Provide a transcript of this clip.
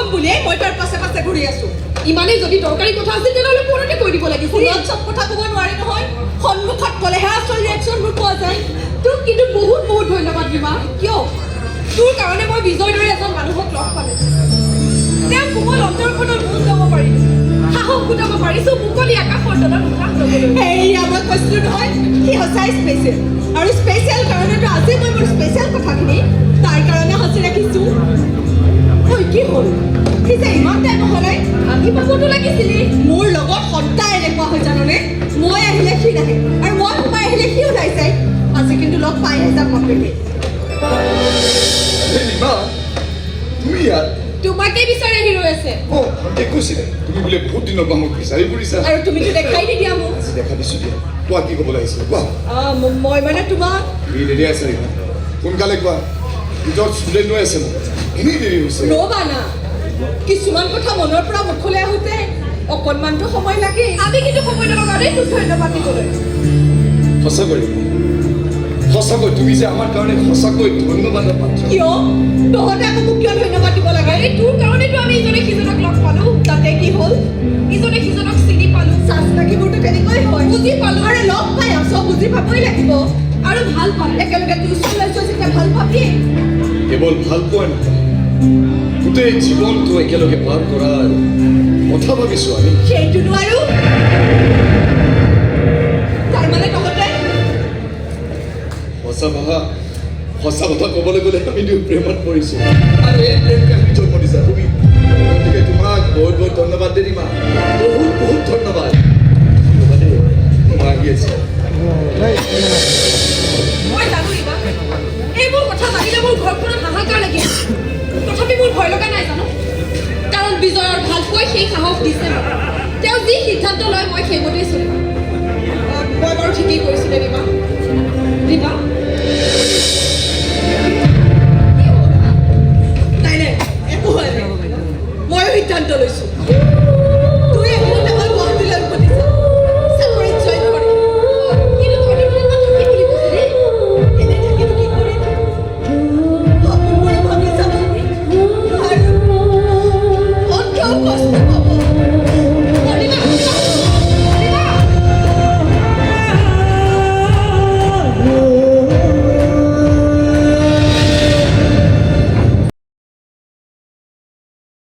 কম বুলিয়ে মই তাৰ পাছে পাছে ঘূৰি আছো ইমানেই যদি দৰকাৰী কথা আছিল তেনেহ'লে পুৰণতে কৈ দিব লাগিছিল ফোনত চব কথা ক'ব নোৱাৰি নহয় সন্মুখত ক'লেহে আচল ৰিয়েকশ্যনবোৰ পোৱা যায় তোক কিন্তু বহুত বহুত ধন্যবাদ ৰীমা কিয় তোৰ কাৰণে মই বিজয় দৰে এজন মানুহক লগ পালোঁ তেওঁ কোমল অন্তৰখনত মন যাব পাৰিছোঁ সাহস গোটাব পাৰিছোঁ মুকলি আকাশৰ তলত উশাহ ল'বলৈ সেয়া মই কৈছিলোঁ নহয় সি সঁচাই স্পেচিয়েল আৰু স্পেচিয়েল কাৰণেতো আজি মই মোৰ স্পেচিয়েল কথাখিনি তাৰ কাৰণে সাঁচি ৰাখিছোঁ ঐ কি হ'ল সি যে ইমান টাইম হ'লে আহি পাবতো লাগিছিলি মোৰ লগত সদায় এনেকুৱা হয় জাননে মই আহিলে সি নাহে আৰু মই সোমাই আহিলে সি ওলাই যায় আজি কিন্তু লগ পাইহে যাম বাপেকে ৰীমা তুমি ইয়াত তোমাকে বিচাৰি আহি ৰৈ আছে ঠিক কৈছিলে তুমি বোলে বহুত দিনৰ পৰা মোক বিচাৰি ফুৰিছা আৰু তুমিতো দেখাই নিদিয়া মোক দেখা দিছোঁ দিয়া কোৱা কি ক'বলৈ আহিছিলে কোৱা মই মানে তোমাক তুমি দেৰি আছে ৰীমা সোনকালে কোৱা ভিতৰত ষ্টুডেণ্ট লৈ আছে মোক এনেই দেৰি হৈছে ৰ'বা না কিছুমান কথা মনৰ পৰা মুখলৈ আহোঁতে অকণমানটো সময় লাগে আমি কিন্তু সময় নলগা দেই তোক ধন্যবাদ দিবলৈ সঁচাকৈ সঁচাকৈ তুমি যে আমাৰ কাৰণে সঁচাকৈ ধন্যবাদৰ পাত্ৰ কিয় তহঁতে আকৌ মোক কিয় ধন্যবাদ দিব লাগে এই তোৰ কাৰণেতো আমি ইজনে সিজনক লগ পালোঁ তাতে কি হ'ল ইজনে সিজনক চিনি পালোঁ চাচ লাগিবতো তেনেকৈ হয় বুজি পালোঁ আৰু লগ পাই আছ বুজি পাবই লাগিব আৰু ভাল পাম একেলগে টিউচন লৈছোঁ যেতিয়া ভাল পাবিয়ে কেৱল ভাল পোৱা নহয় গোটেই জীৱনটো একেলগে পাৰ কৰাৰ কথা ভাবিছোঁ আমি সেইটোনো আৰু তাৰমানে তহঁতে সঁচা কথা ক'বলৈ গ'লে আমি দুয়ো প্ৰেমত পৰিছোঁ আৰু এই প্ৰেম কাহিনী জন্ম দিছা তুমি গতিকে তোমাক বহুত বহুত ধন্যবাদ দে ৰীমা বহুত বহুত ধন্যবাদ মই আহি আছোঁ মই জানো ৰীমা এইবোৰ কথা জানিলে মোৰ ঘৰখনত হাহাকাৰ লাগি তথাপি মোৰ ভয় লগা নাই জানো কাৰণ বিজয়ৰ ভালকৈ সেই সাহস দিছে তেওঁ যি সিদ্ধান্ত লয় মই সেইমতেই চলিম মই বাৰু ঠিকেই কৰিছোঁ দে ৰীমা